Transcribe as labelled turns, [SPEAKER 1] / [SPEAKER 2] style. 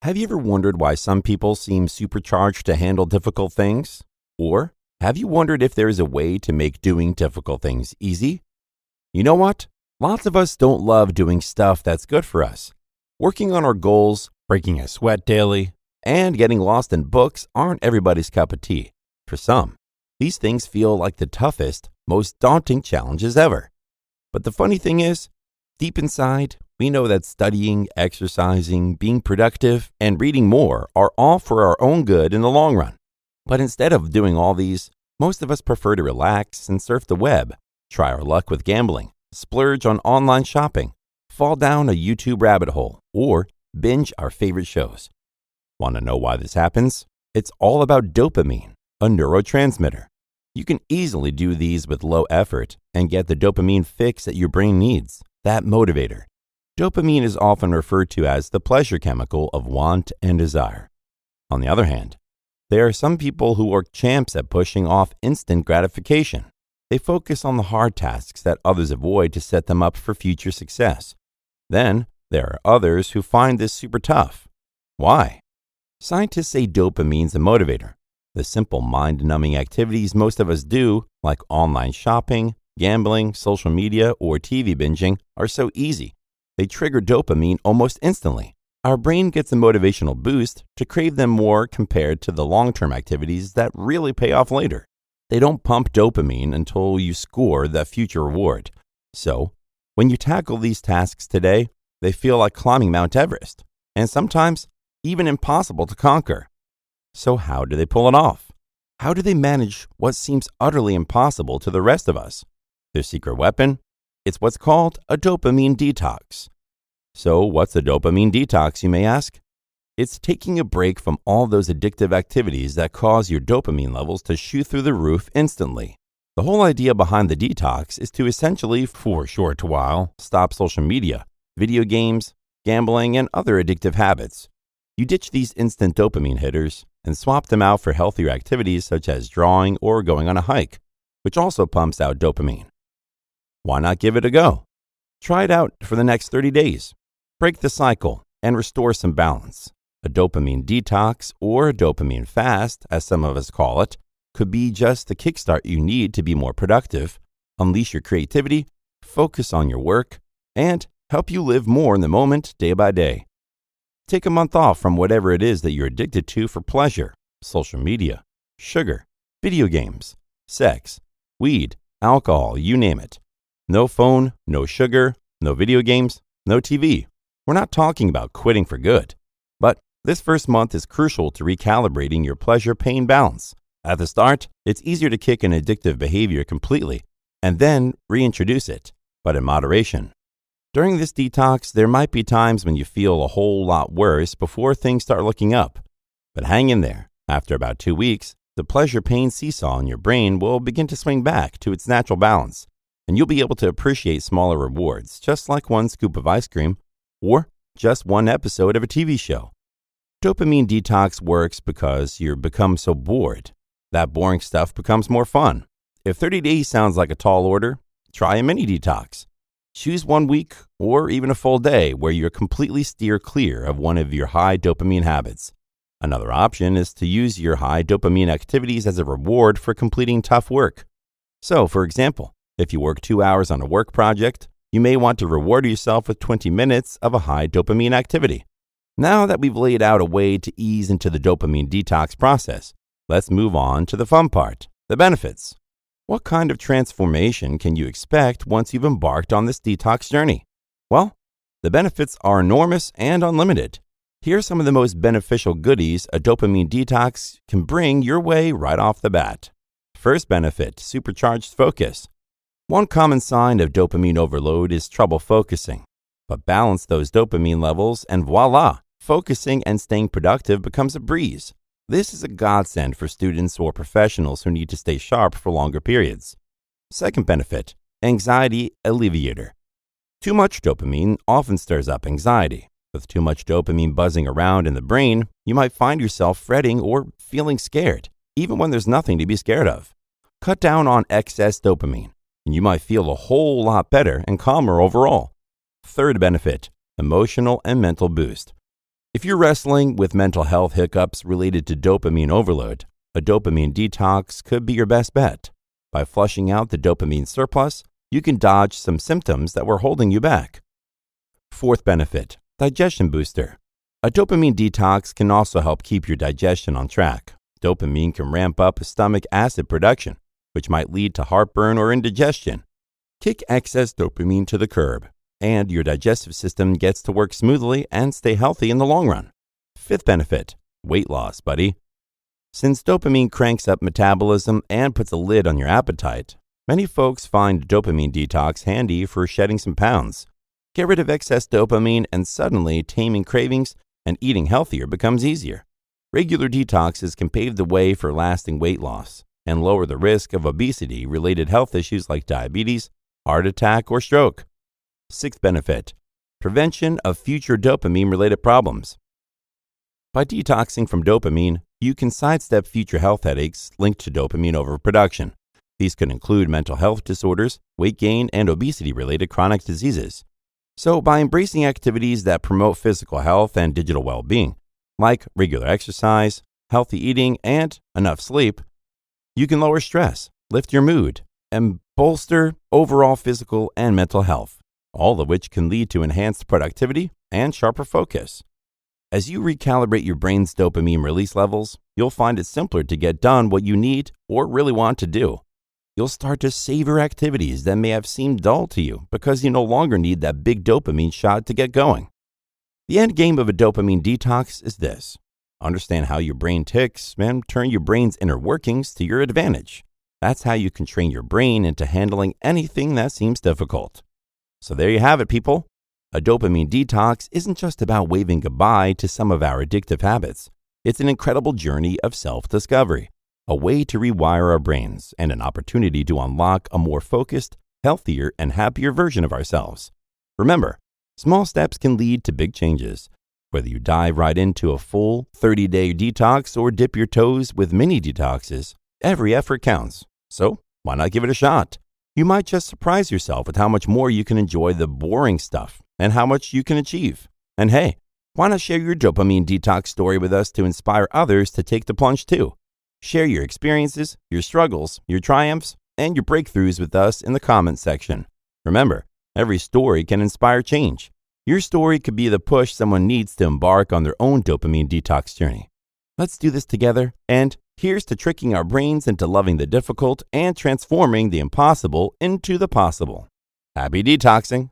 [SPEAKER 1] Have you ever wondered why some people seem supercharged to handle difficult things? Or have you wondered if there is a way to make doing difficult things easy? You know what? Lots of us don't love doing stuff that's good for us. Working on our goals, breaking a sweat daily, and getting lost in books aren't everybody's cup of tea. For some, these things feel like the toughest, most daunting challenges ever. But the funny thing is, deep inside, we know that studying, exercising, being productive, and reading more are all for our own good in the long run. But instead of doing all these, most of us prefer to relax and surf the web, try our luck with gambling, splurge on online shopping, fall down a YouTube rabbit hole, or binge our favorite shows. Want to know why this happens? It's all about dopamine, a neurotransmitter. You can easily do these with low effort and get the dopamine fix that your brain needs, that motivator. Dopamine is often referred to as the pleasure chemical of want and desire. On the other hand, there are some people who are champs at pushing off instant gratification. They focus on the hard tasks that others avoid to set them up for future success. Then, there are others who find this super tough. Why? Scientists say dopamine's a motivator. The simple mind-numbing activities most of us do, like online shopping, gambling, social media, or TV binging, are so easy. They trigger dopamine almost instantly. Our brain gets a motivational boost to crave them more compared to the long-term activities that really pay off later. They don't pump dopamine until you score the future reward. So, when you tackle these tasks today, they feel like climbing Mount Everest, and sometimes even impossible to conquer. So how do they pull it off? How do they manage what seems utterly impossible to the rest of us? Their secret weapon? It's what's called a dopamine detox. So what's a dopamine detox, you may ask? It's taking a break from all those addictive activities that cause your dopamine levels to shoot through the roof instantly. The whole idea behind the detox is to essentially, for a short while, stop social media, video games, gambling, and other addictive habits. You ditch these instant dopamine hitters and swap them out for healthier activities such as drawing or going on a hike, which also pumps out dopamine. Why not give it a go? Try it out for the next 30 days. Break the cycle and restore some balance. A dopamine detox, or a dopamine fast, as some of us call it, could be just the kickstart you need to be more productive, unleash your creativity, focus on your work, and help you live more in the moment day by day. Take a month off from whatever it is that you're addicted to for pleasure, social media, sugar, video games, sex, weed, alcohol, you name it. No phone, no sugar, no video games, no TV. We're not talking about quitting for good. But this first month is crucial to recalibrating your pleasure-pain balance. At the start, it's easier to kick an addictive behavior completely and then reintroduce it, but in moderation. During this detox, there might be times when you feel a whole lot worse before things start looking up. But hang in there. After about 2 weeks, the pleasure-pain seesaw in your brain will begin to swing back to its natural balance, and you'll be able to appreciate smaller rewards, just like one scoop of ice cream or just one episode of a TV show. Dopamine detox works because you become so bored. That boring stuff becomes more fun. If 30 days sounds like a tall order, try a mini detox. Choose 1 week or even a full day where you're completely steer clear of one of your high dopamine habits. Another option is to use your high dopamine activities as a reward for completing tough work. So, for example, if you work 2 hours on a work project, you may want to reward yourself with 20 minutes of a high dopamine activity. Now that we've laid out a way to ease into the dopamine detox process, let's move on to the fun part, the benefits. What kind of transformation can you expect once you've embarked on this detox journey? Well, the benefits are enormous and unlimited. Here are some of the most beneficial goodies a dopamine detox can bring your way right off the bat. First benefit, supercharged focus. One common sign of dopamine overload is trouble focusing. But balance those dopamine levels and voila, focusing and staying productive becomes a breeze. This is a godsend for students or professionals who need to stay sharp for longer periods. Second benefit, anxiety alleviator. Too much dopamine often stirs up anxiety. With too much dopamine buzzing around in the brain, you might find yourself fretting or feeling scared, even when there's nothing to be scared of. Cut down on excess dopamine, and you might feel a whole lot better and calmer overall. Third benefit, emotional and mental boost. If you're wrestling with mental health hiccups related to dopamine overload, a dopamine detox could be your best bet. By flushing out the dopamine surplus, you can dodge some symptoms that were holding you back. Fourth benefit, digestion booster. A dopamine detox can also help keep your digestion on track. Dopamine can ramp up stomach acid production, which might lead to heartburn or indigestion. Kick excess dopamine to the curb, and your digestive system gets to work smoothly and stay healthy in the long run. Fifth benefit, weight loss, buddy. Since dopamine cranks up metabolism and puts a lid on your appetite, many folks find dopamine detox handy for shedding some pounds. Get rid of excess dopamine and suddenly taming cravings and eating healthier becomes easier. Regular detoxes can pave the way for lasting weight loss and lower the risk of obesity-related health issues like diabetes, heart attack, or stroke. Sixth benefit, prevention of future dopamine-related problems. By detoxing from dopamine, you can sidestep future health headaches linked to dopamine overproduction. These could include mental health disorders, weight gain, and obesity-related chronic diseases. So by embracing activities that promote physical health and digital well-being, like regular exercise, healthy eating, and enough sleep, you can lower stress, lift your mood, and bolster overall physical and mental health, all of which can lead to enhanced productivity and sharper focus. As you recalibrate your brain's dopamine release levels, you'll find it simpler to get done what you need or really want to do. You'll start to savor activities that may have seemed dull to you because you no longer need that big dopamine shot to get going. The end game of a dopamine detox is this: understand how your brain ticks and turn your brain's inner workings to your advantage. That's how you can train your brain into handling anything that seems difficult. So there you have it, people. A dopamine detox isn't just about waving goodbye to some of our addictive habits. It's an incredible journey of self-discovery, a way to rewire our brains, and an opportunity to unlock a more focused, healthier, and happier version of ourselves. Remember, small steps can lead to big changes. Whether you dive right into a full 30-day detox or dip your toes with mini detoxes, every effort counts. So why not give it a shot? You might just surprise yourself with how much more you can enjoy the boring stuff and how much you can achieve. And hey, why not share your dopamine detox story with us to inspire others to take the plunge too? Share your experiences, your struggles, your triumphs, and your breakthroughs with us in the comments section. Remember, every story can inspire change. Your story could be the push someone needs to embark on their own dopamine detox journey. Let's do this together, and here's to tricking our brains into loving the difficult and transforming the impossible into the possible. Happy detoxing!